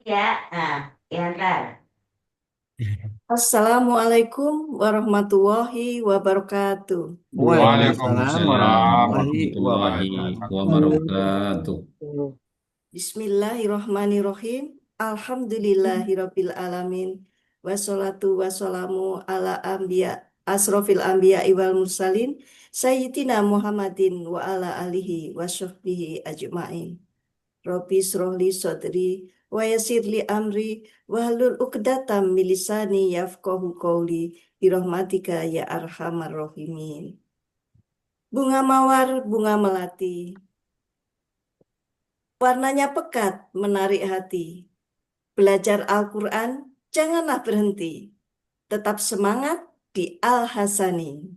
Ya, ya ntar. Assalamualaikum warahmatullahi wabarakatuh. Waalaikumsalam Waalaikumsalam warahmatullahi warahmatullahi wabarakatuh. wabarakatuh. Bismillahirrahmanirrahim. Alhamdulillahirabbil alamin. Wassalatu wassalamu ala anbiya asrofil anbiya wal mursalin sayyidina Muhammadin wa ala alihi wa sahbihi ajmain. Rabbi srohli sodri wa yassirli amri wahlul uqdatam min lisani yafqahu qawli birahmatika ya arhamar rahimin. Bunga mawar, bunga melati, warnanya pekat, menarik hati. Belajar Al-Quran, janganlah berhenti. Tetap semangat di Al-Hasani.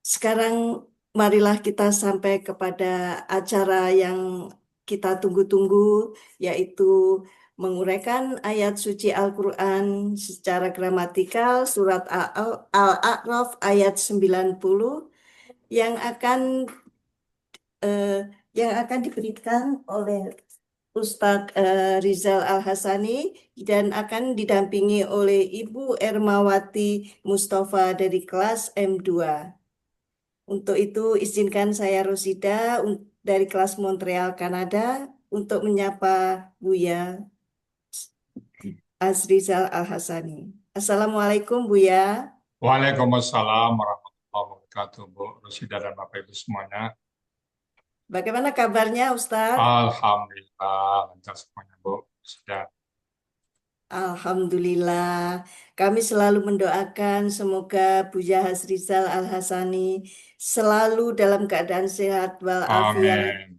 Sekarang marilah kita sampai kepada acara yang kita tunggu-tunggu, yaitu menguraikan ayat suci Al-Quran secara gramatikal surat Al-A'raf ayat 90 yang akan eh, diberikan oleh Ustadz Rizal Al-Hasani dan akan didampingi oleh Ibu Ermawati Mustafa dari kelas M2. Untuk itu izinkan saya Rosida dari kelas Montreal, Kanada untuk menyapa Buya Azrizal Al-Hasani. Assalamualaikum Buya. Waalaikumsalam warahmatullahi wabarakatuh, Bu Rosida dan Bapak Ibu semuanya. Bagaimana kabarnya Ustadz? Alhamdulillah lancar semuanya, Bu Rosida. Alhamdulillah, kami selalu mendoakan semoga Buya Hasrizal Al-Hasani selalu dalam keadaan sehat walafiat Amin.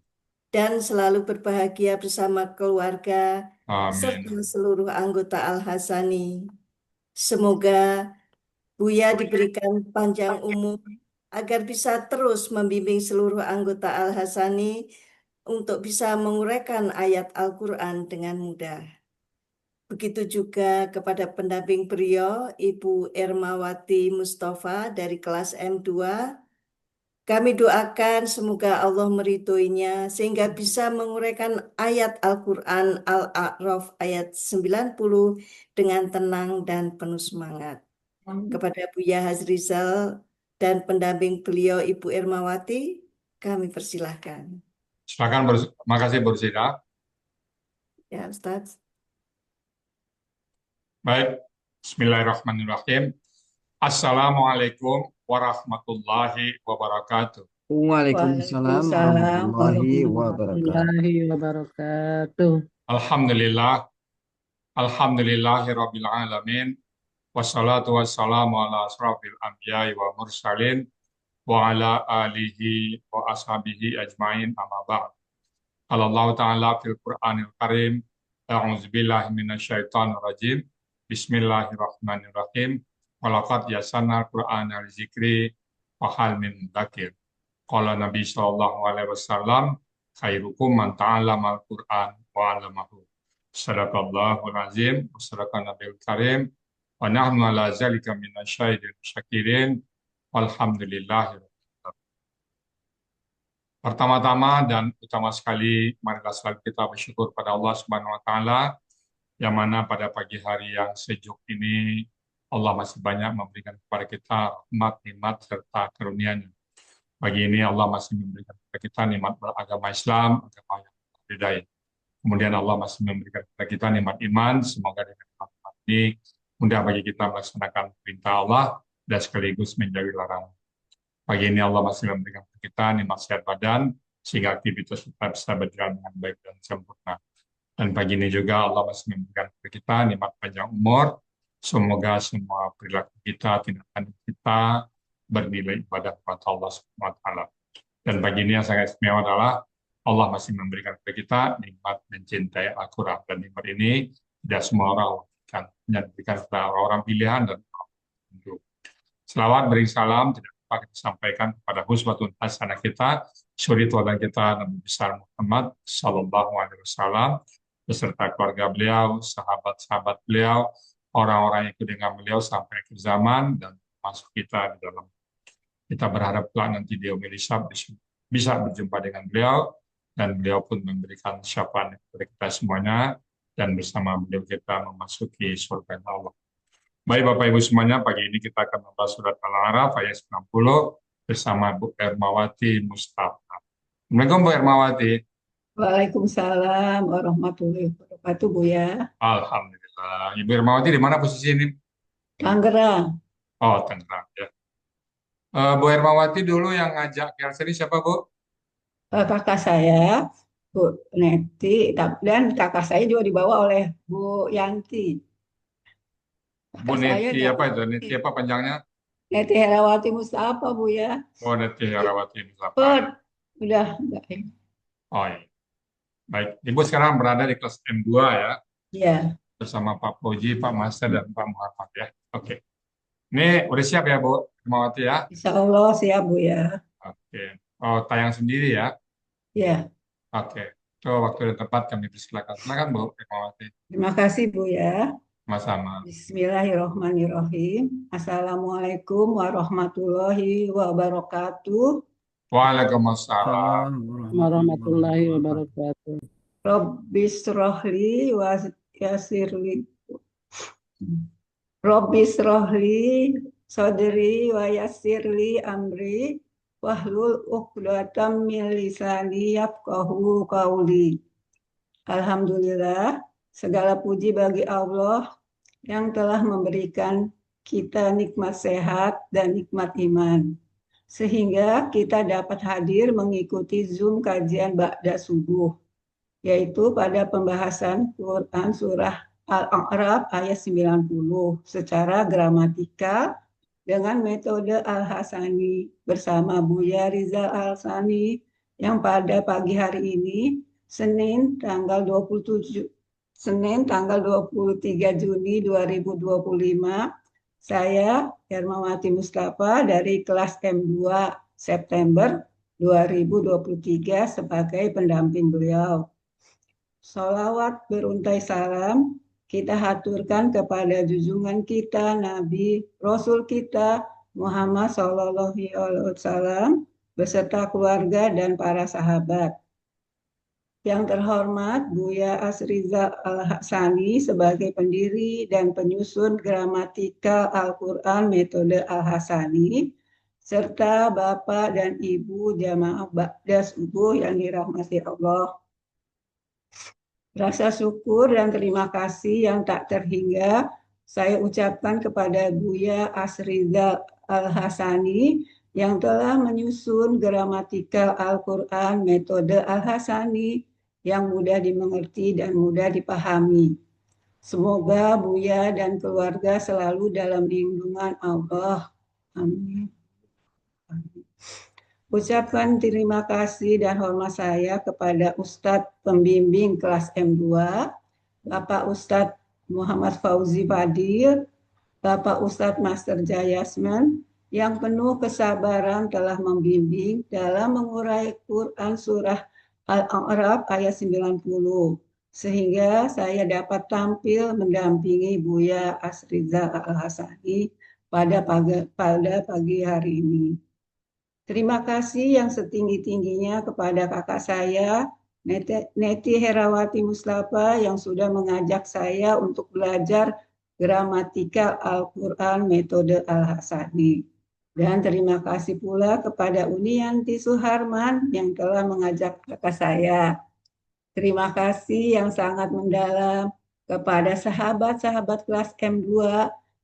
dan selalu berbahagia bersama keluarga serta Amin. seluruh anggota Al-Hasani. Semoga Buya diberikan panjang umur agar bisa terus membimbing seluruh anggota Al-Hasani untuk bisa menguraikan ayat Al-Quran dengan mudah. Begitu juga kepada pendamping beliau, Ibu Ermawati Mustafa dari kelas M2. Kami doakan semoga Allah meridhoinya sehingga bisa menguraikan ayat Al-Quran Al-A'raf ayat 90 dengan tenang dan penuh semangat. Kepada Buya Hazrizal dan pendamping beliau Ibu Ermawati, kami persilahkan. Silakan, makasih Bu Rosida. Ya Ustaz. Baik, Bismillahirrahmanirrahim. Assalamualaikum warahmatullahi wabarakatuh. Waalaikumsalam Waalaikumsalam warahmatullahi wabarakatuh. warahmatullahi wabarakatuh. Alhamdulillah, alhamdulillahirabbil alamin. Wassalatu wassalamu ala asrafil anbiya'i wa mursalin wa ala alihi wa ashabihi ajmain amma ba'd. Allah Ta'ala fil Qur'anil Karim, a'udzubillahi minasyaitonir rajim. Bismillahirrahmanirrahim. Walaqad yasanna al-Qur'ana li-dzikri wa hal min dzakir. Qala Nabi sallallahu alaihi wasallam, khairukum man ta'allama al-Qur'an wa 'allamahu. Sadaqallahul azim, wa sadaqan nabiyul karim, wa nahnu ala zalika minasyahidin syakirin. Walhamdulillahi. Pertama-tama dan utama sekali, marilah selalu kita bersyukur pada Allah Subhanahu wa Ta'ala, yang mana pada pagi hari yang sejuk ini, Allah masih banyak memberikan kepada kita rahmat, nikmat, serta karunia-Nya. Pagi ini Allah masih memberikan kepada kita nikmat beragama Islam, agama yang berbeda. Kemudian Allah masih memberikan kepada kita nikmat iman, semoga dengan nikmat ini mudah bagi kita melaksanakan perintah Allah dan sekaligus menjauhi larangan. Pagi ini Allah masih memberikan kepada kita nikmat sehat badan, sehingga aktivitas kita bisa berjalan dengan baik dan sempurna. Dan pagi ini juga Allah masih memberikan kepada kita nikmat panjang umur. Semoga semua perilaku kita, tindakan kita bernilai ibadah kepada Allah Subhanahu wa Ta'ala. Dan pagi ini yang sangat istimewa adalah Allah masih memberikan kepada kita nikmat mencintai Al-Quran. Dan nikmat ini tidak semua orang memberikan, hanya diberikan kepada orang-orang pilihan dan orang tertentu. Selawat beri salam tidak lupa kita sampaikan kepada huswatun hasanah kita, suri teladan kita Nabi besar Muhammad Sallallahu Alaihi Wasallam beserta keluarga beliau, sahabat-sahabat beliau, orang-orang yang ikut dengan beliau sampai akhir zaman dan masuk kita di dalam. Kita berharap kelak nanti di yaumil hisab bisa berjumpa dengan beliau dan beliau pun memberikan syafaat kepada kita semuanya, dan bersama beliau kita memasuki surga Allah. Baik Bapak Ibu semuanya, pagi ini kita akan membahas surat Al-A'raf ayat 90 bersama Bu Ermawati Mustafa. Assalamualaikum Bu Ermawati. Waalaikumsalam warahmatullahi wabarakatuh, Bu ya. Alhamdulillah. Ibu Ermawati di mana posisi ini? Tangerang, Oh, Tangerang ya. Bu Ermawati dulu yang ngajak Kelsen ini siapa Bu? kakak saya, Bu Neti, dan kakak saya juga dibawa oleh Bu Yanti. Bu Kakak saya Neti apa itu? namanya Neti apa panjangnya? Neti Herawati Mustafa, Bu ya. Oh, Neti Herawati Mustafa. Oh, Ya. udah enggak ya? Oh iya. Baik, Ibu sekarang berada di kelas M2 ya, Iya, bersama Pak Puji, Pak Master, dan Pak Muhammad ya. Oke. Ini udah siap ya Bu Ermawati ya? insya Allah siap, Bu ya. Oke. Oh, tayang sendiri ya? Ya, Oke. So, waktu dan tempat kami persilakan. Silakan Bu Ermawati. terima kasih, Bu ya. Sama-sama. Bismillahirrahmanirrahim. Assalamualaikum warahmatullahi wabarakatuh. Waalaikumsalam. Warahmatullahi wabarakatuh. Robbisrohli yasirli Robbisrohli sodri wa yassirli amri wahlul uqdatam min lisani yafqahu qauli. Alhamdulillah, segala puji bagi Allah yang telah memberikan kita nikmat sehat dan nikmat iman, sehingga kita dapat hadir mengikuti Zoom kajian Ba'da Subuh, yaitu pada pembahasan Quran Surah Al-A'raf ayat 90 secara gramatikal dengan metode Al-Hasani bersama Buya Rizal Al-Sani yang pada pagi hari ini Senin tanggal 23 Juni 2025, saya Hermawati Mustafa dari kelas M2 September 2023 sebagai pendamping beliau. Sholawat beruntai salam kita haturkan kepada junjungan kita, Nabi Rasul kita Muhammad Sallallahu Alaihi Wasallam beserta keluarga dan para sahabat. Yang terhormat Buya Asriza Al-Hasani sebagai pendiri dan penyusun gramatikal Al-Quran metode Al-Hasani, serta Bapak dan Ibu jamaah Ba'da Subuh yang dirahmati Allah. Rasa syukur dan terima kasih yang tak terhingga saya ucapkan kepada Buya Asriza Al-Hasani yang telah menyusun gramatikal Al-Quran metode Al-Hasani yang mudah dimengerti dan mudah dipahami. Semoga Buya dan keluarga selalu dalam lindungan Allah. Amin. Ucapkan terima kasih dan hormat saya kepada Ustadz pembimbing kelas M2, Bapak Ustadz Muhammad Fauzi Fadil, Bapak Ustadz Master Jayasman, yang penuh kesabaran telah membimbing dalam mengurai Quran Surah Al-A'raf ayat 90, sehingga saya dapat tampil mendampingi Buya Asriza Al-Hasani pada pagi hari ini. Terima kasih yang setinggi-tingginya kepada kakak saya, Neti Herawati Mustafa, yang sudah mengajak saya untuk belajar gramatikal Al-Quran metode Al-Hasani. Dan terima kasih pula kepada Unianti Suharman yang telah mengajak kakak saya. Terima kasih yang sangat mendalam kepada sahabat-sahabat kelas M2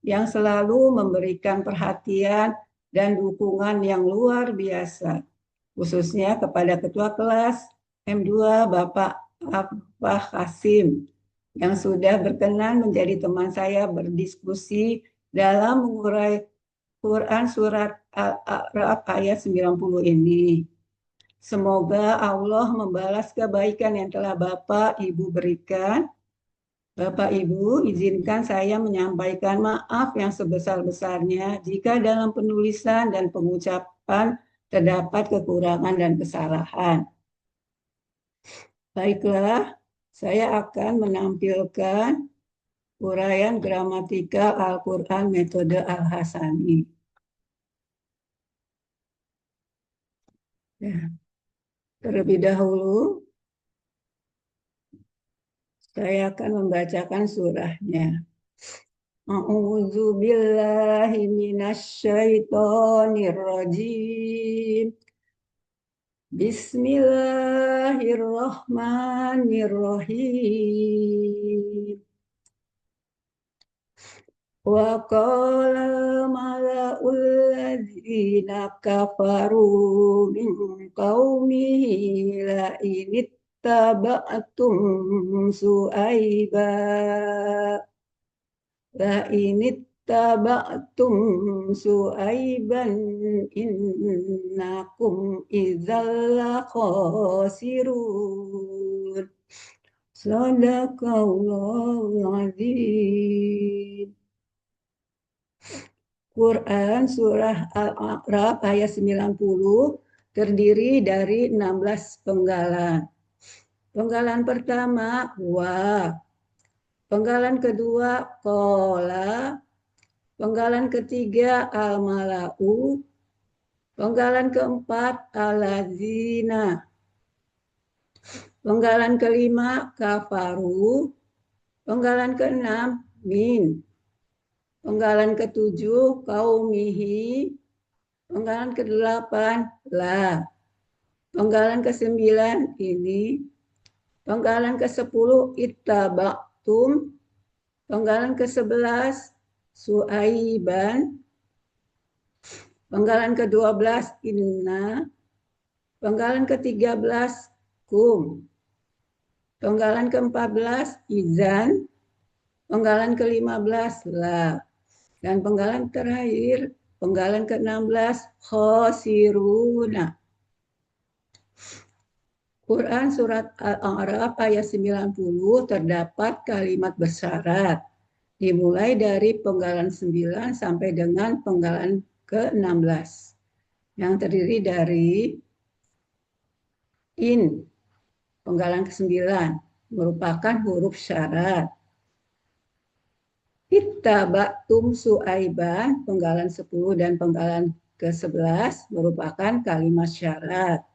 yang selalu memberikan perhatian dan dukungan yang luar biasa, khususnya kepada Ketua Kelas M2 Bapak Afah Kasim yang sudah berkenan menjadi teman saya berdiskusi dalam mengurai Quran Surat Al-A'raf ayat 90 ini. Semoga Allah membalas kebaikan yang telah Bapak Ibu berikan. Bapak Ibu, izinkan saya menyampaikan maaf yang sebesar-besarnya jika dalam penulisan dan pengucapan terdapat kekurangan dan kesalahan. Baiklah, saya akan menampilkan uraian gramatikal Al-Quran metode Al-Hasani. Ya. Terlebih dahulu, Saya akan membacakan surahnya. A'udzu billahi minasyaitonir rajim. Bismillahirrahmanirrahim. Wa qala mala'ul ladzina kafaru min qaumihi la inittaba'tum su'aiba la inittaba'tum su'aiban innakum idzal khasirun. Sadaqallahul azim. Quran Surah Al-A'raf ayat 90 terdiri dari 16 penggalan. Penggalan pertama, wa. Penggalan kedua, kola. Penggalan ketiga, al-mala'u. Penggalan keempat, al-lazina. Penggalan kelima, kafaru. Penggalan keenam, min. Penggalan ketujuh, kaumihi. Penggalan kedelapan, la. Penggalan kesembilan, ini. Penggalan ke-10, ittaba'tum. Penggalan ke-11, su'aiban. Penggalan ke-12, inna. Penggalan ke-13, kum. Penggalan ke-14, izan. Penggalan ke-15, la. Dan penggalan terakhir, penggalan ke-16, khosiruna. Quran Surat Al-A'raf ayat 90 terdapat kalimat bersyarat. Dimulai dari penggalan 9 sampai dengan penggalan ke-16. Yang terdiri dari in, penggalan ke-9, merupakan huruf syarat. Ittaba'tum su'aiban, penggalan 10 dan penggalan ke-11 merupakan kalimat syarat.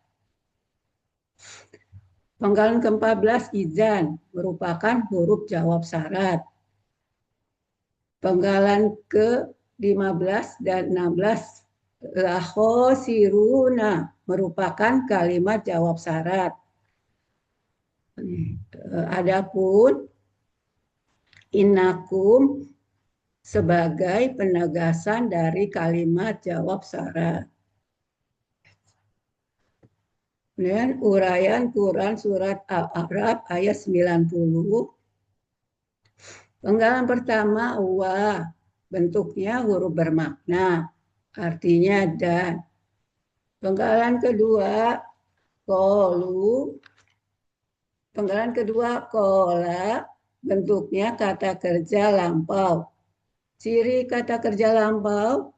Penggalan ke-14 izan merupakan huruf jawab syarat. Penggalan ke-15 dan 16 la khosiruna merupakan kalimat jawab syarat. Adapun innakum sebagai penegasan dari kalimat jawab syarat. Kemudian uraian Quran Surat Al-A'raf ayat 90. Penggalan pertama, wa. Bentuknya huruf bermakna. Artinya dan. Penggalan kedua, kolu. Penggalan kedua, kola. Bentuknya kata kerja lampau. Ciri kata kerja lampau,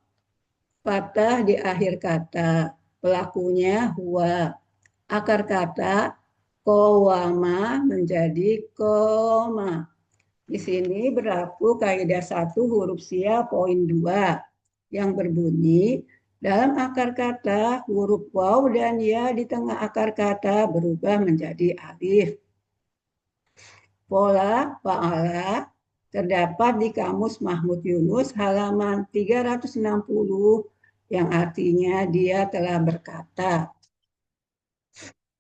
fathah di akhir kata. Pelakunya huwa. Akar kata kowama menjadi koma. Di sini berlaku kaidah 1 huruf sia poin 2 yang berbunyi dalam akar kata huruf waw dan ya di tengah akar kata berubah menjadi alif. Pola fa'ala terdapat di Kamus Mahmud Yunus halaman 360 yang artinya dia telah berkata.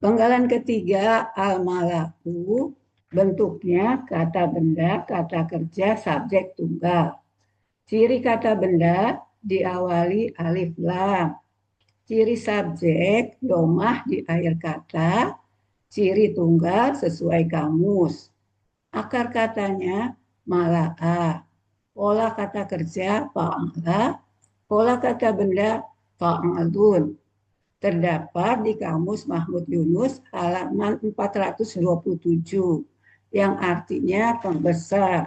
Penggalan ketiga al-malaku bentuknya kata benda, kata kerja, subjek tunggal. Ciri kata benda diawali alif lam. Ciri subjek domah di akhir kata. Ciri tunggal sesuai kamus. Akar katanya mala'a. Pola kata kerja fa'ala. Pola kata benda fa'alun. Terdapat di Kamus Mahmud Yunus halaman 427 yang artinya pembesar.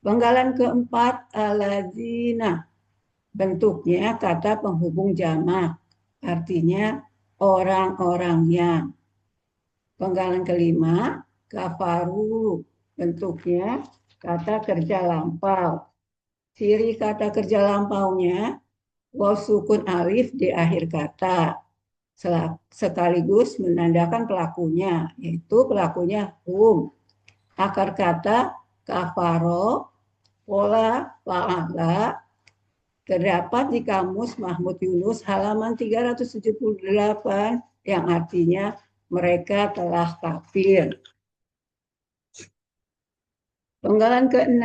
Penggalan keempat alazina. Bentuknya kata penghubung jamak. Artinya orang-orangnya. Penggalan kelima kafaru. Bentuknya kata kerja lampau. Ciri kata kerja lampaunya waw sukun alif di akhir kata. sekaligus menandakan pelakunya, yaitu pelakunya hum. Akar kata kafaro, pola fa'ala, terdapat di Kamus Mahmud Yunus halaman 378 yang artinya mereka telah kafir. Penggalan ke-6,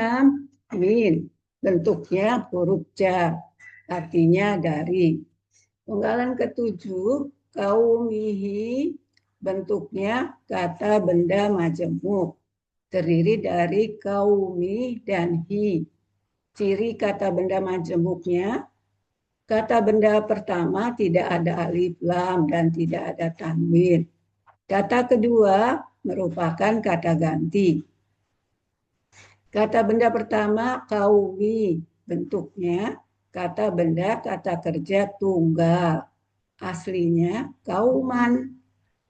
min, bentuknya huruf jar, artinya dari. Penggalan ke-7, kaumihi, bentuknya kata benda majemuk, terdiri dari kaumi dan hi. Ciri kata benda majemuknya, kata benda pertama tidak ada alif lam dan tidak ada tanwin. Kata kedua merupakan kata ganti. Kata benda pertama kaumi, bentuknya kata benda kata kerja tunggal. Aslinya kauman,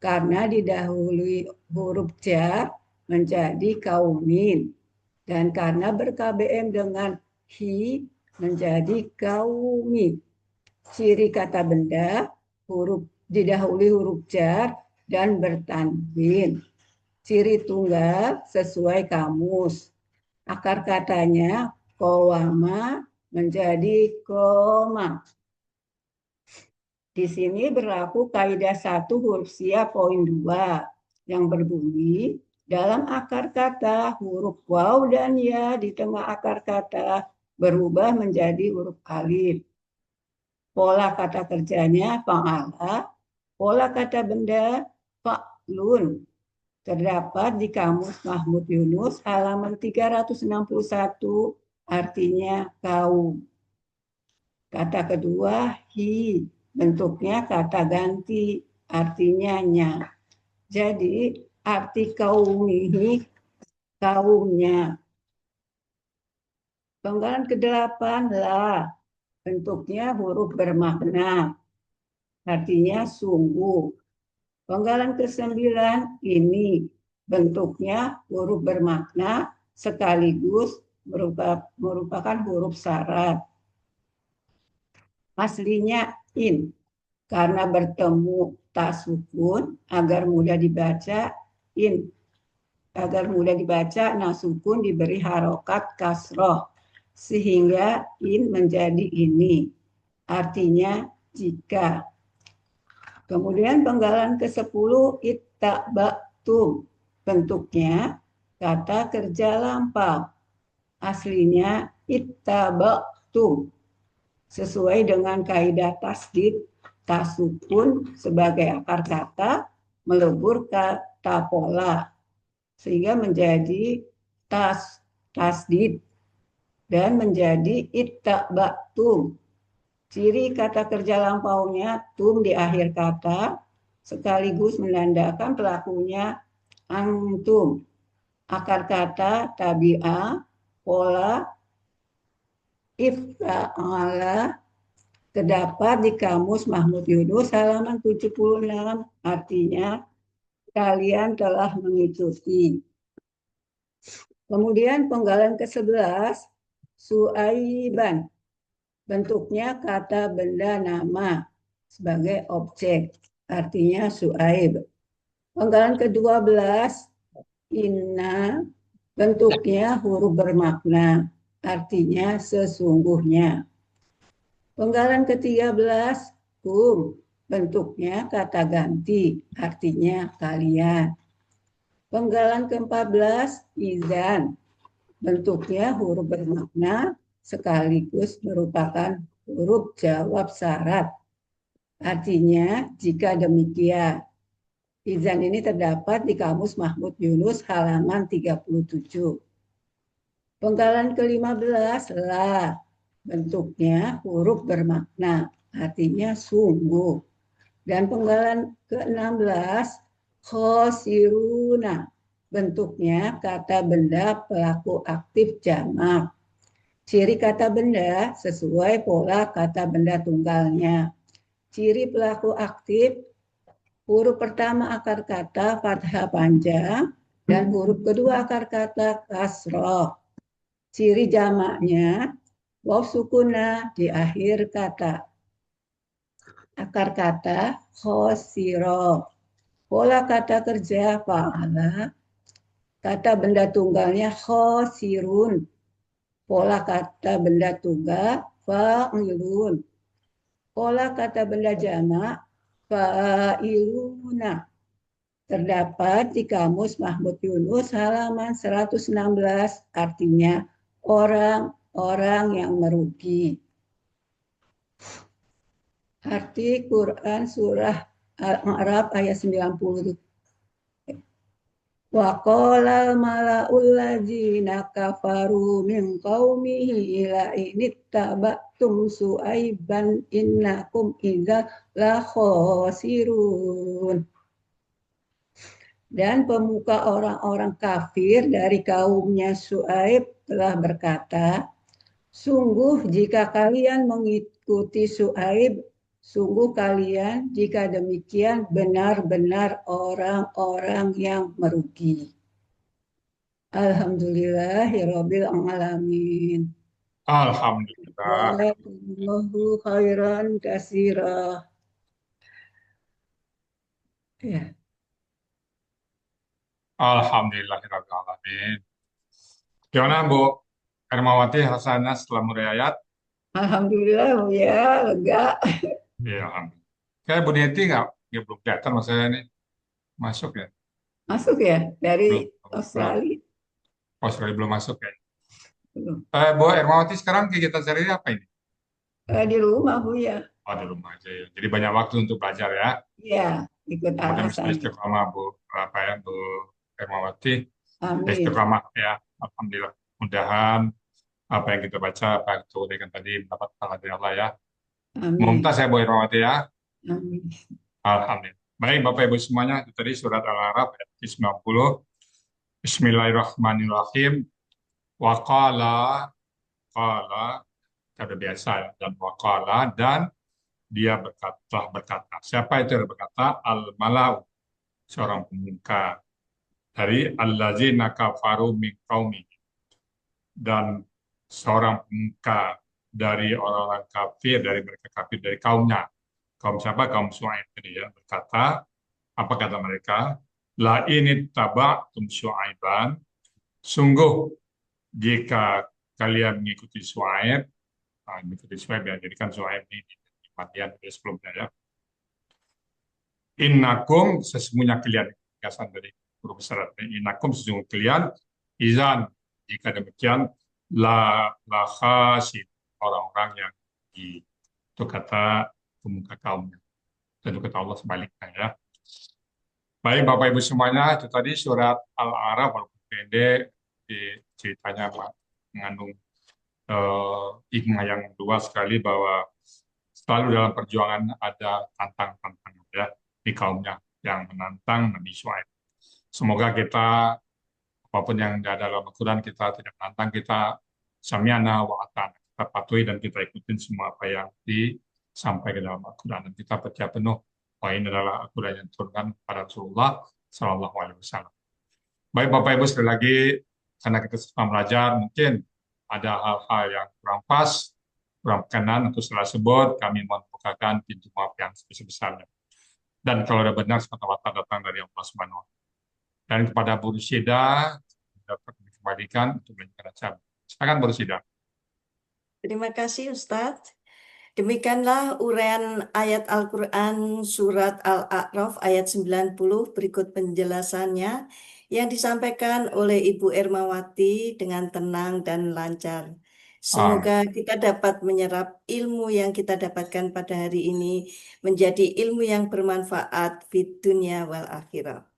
karena didahului huruf jar menjadi kaumin. Dan karena ber-KBM dengan hi menjadi kaumi. Ciri kata benda didahului huruf jar dan bertanwin. Ciri tunggal sesuai kamus. Akar katanya kowama menjadi koma. Di sini berlaku kaidah 1 huruf sia poin 2 yang berbunyi dalam akar kata huruf waw dan ya di tengah akar kata berubah menjadi huruf alif. Pola kata kerjanya fa'ala, pola kata benda fa'lun. Terdapat di Kamus Mahmud Yunus halaman 361, artinya kaum. Kata kedua, hi, bentuknya kata ganti, artinya nya. Jadi, arti kaumihi, kaumnya. Penggalan ke-8, la, bentuknya huruf bermakna, artinya sungguh. Penggalan ke-9, ini, bentuknya huruf bermakna sekaligus merupakan huruf syarat. Aslinya in, karena bertemu tak sukun agar mudah dibaca in. Agar mudah dibaca nah sukun diberi harokat kasroh sehingga in menjadi ini. Artinya jika. Kemudian penggalan ke-10 ittaba'tum, bentuknya kata kerja lampau. Aslinya ittaba'tum. Sesuai dengan kaidah tasdid, tasukun sebagai akar kata melebur kata pola sehingga menjadi tasdid dan menjadi ittaba'tum. Ciri kata kerja lampaunya tum di akhir kata sekaligus menandakan pelakunya antum. Akar kata tabi'ah, pola, if'ala terdapat di Kamus Mahmud Yunus halaman 76, artinya kalian telah mengikuti. Kemudian penggalan ke-11, su'aiban. Bentuknya kata benda nama sebagai objek, artinya su'aib. Penggalan ke-12, inna, bentuknya huruf bermakna, artinya sesungguhnya. Penggalan ke-13, kum, bentuknya kata ganti, artinya kalian. Penggalan ke-14, izan, bentuknya huruf bermakna, sekaligus merupakan huruf jawab syarat. Artinya, jika demikian. Izan ini terdapat di Kamus Mahmud Yunus halaman 37. Penggalan ke-15, la. Bentuknya huruf bermakna, artinya sungguh. Dan penggalan ke-16, khosiruna. Bentuknya kata benda pelaku aktif jamak. Ciri kata benda sesuai pola kata benda tunggalnya. Ciri pelaku aktif, huruf pertama akar kata fathah panjang dan huruf kedua akar kata kasroh. Ciri jamaknya waw sukuna di akhir kata. akar kata khosiro. Pola kata kerja fa'ala, kata benda tunggalnya khosirun. Pola kata benda tunggal fa'ilun. Pola kata benda jamak fa'iluna. Terdapat di Kamus Mahmud Yunus halaman 116, artinya orang-orang yang merugi. Arti Quran surah Al-A'raf ayat 90. Wa qala al-mala'ul ladzina kafaru min qaumihi la inittaba'tum su'aiban innakum idza la khosirun. Dan pemuka orang-orang kafir dari kaumnya Su'aib telah berkata, sungguh jika kalian mengikuti Su'aib, sungguh kalian jika demikian benar-benar orang-orang yang merugi. Alhamdulillahirabbil alamin. Alhamdulillah. Jazakumullahu khairan katsira. Ya. Alhamdulillahirrahmanirrahim. Gimana Bu Ermawati rasanya setelah meriayat? Alhamdulillah Bu ya, lega. Iya, alhamdulillah. Kayak Bu Neti nggak belum kelihatan mas saya ini masuk ya? Masuk ya dari Belum. Australia. Australia belum masuk ya. Belum. Bu Ermawati sekarang kegiatan sehari apa ini? Di rumah Bu ya. Oh, di rumah aja ya. Jadi banyak waktu untuk belajar ya. Iya, ikut Kemudian alasan. istiqomah Bu Ermawati. Amin. Istiqomah ya. Alhamdulillah. Mudahan apa yang kita baca, apa yang kita uraikan tadi mendapat pahala dari Allah ya. Amin. Mumtaz ya Bu Ermawati ya. Amin. Alhamdulillah. Baik Bapak Ibu semuanya, itu tadi surat Al-A'raf ayat 90. Bismillahirrahmanirrahim. Waqala, qala, kata biasa ya, dan waqala, dan dia berkata. Siapa itu yang berkata? Al-Malau, seorang pemuka dari allazina kafaru min qaumi, dan seorang pemuka dari orang-orang kafir, dari mereka kafir dari kaumnya. Kaum siapa? Kaum Syuaib tadi ya, berkata, apa kata mereka? La ini taba'tum Syuaiban, sungguh jika kalian mengikuti Syuaib, ya, jadi kan Syuaib ini kematian sebelumnya ya. Innakum, sesungguhnya kalian, kesan dari huruf besar, innakum sesungguhnya kalian, izan, jika demikian, la khasin, orang-orang yang itu kata pemuka kaumnya. Tentu kata Allah sebaliknya ya. Baik Bapak Ibu semuanya, itu tadi surat Al-A'raf, walaupun pendek, ceritanya mengandung hikmah yang luas sekali bahwa selalu dalam perjuangan ada tantang-tantangan ya di kaumnya yang menantang Nabi Syuaib. Semoga kita apapun yang ada dalam Al-Quran kita tidak menantang, kita sami'na wa ata'na, kita patuhi dan kita ikutin semua apa yang disampaikan dalam Al-Quran, dan kita percaya penuh bahwa ini adalah Al-Quran yang diturunkan pada Rasulullah Shallallahu Alaihi Wasallam. Baik Bapak Ibu, sekali lagi karena kita sedang belajar, mungkin ada hal-hal yang kurang pas, kurang berkenan atau salah sebut, kami mohon bukakan pintu maaf yang sebesar-besarnya. Dan kalau ada benar, semata-mata datang dari Allah Subhanahu wa Ta'ala. Dan kepada Bu Rusyida dapat dikembalikan untuk melanjutkan acara. Silakan Bu Rusyida. Terima kasih Ustadz. Demikianlah uraian ayat Al-Quran surat Al-A'raf ayat 90 berikut penjelasannya yang disampaikan oleh Ibu Ermawati dengan tenang dan lancar. Semoga kita dapat menyerap ilmu yang kita dapatkan pada hari ini menjadi ilmu yang bermanfaat di dunia wal akhirah.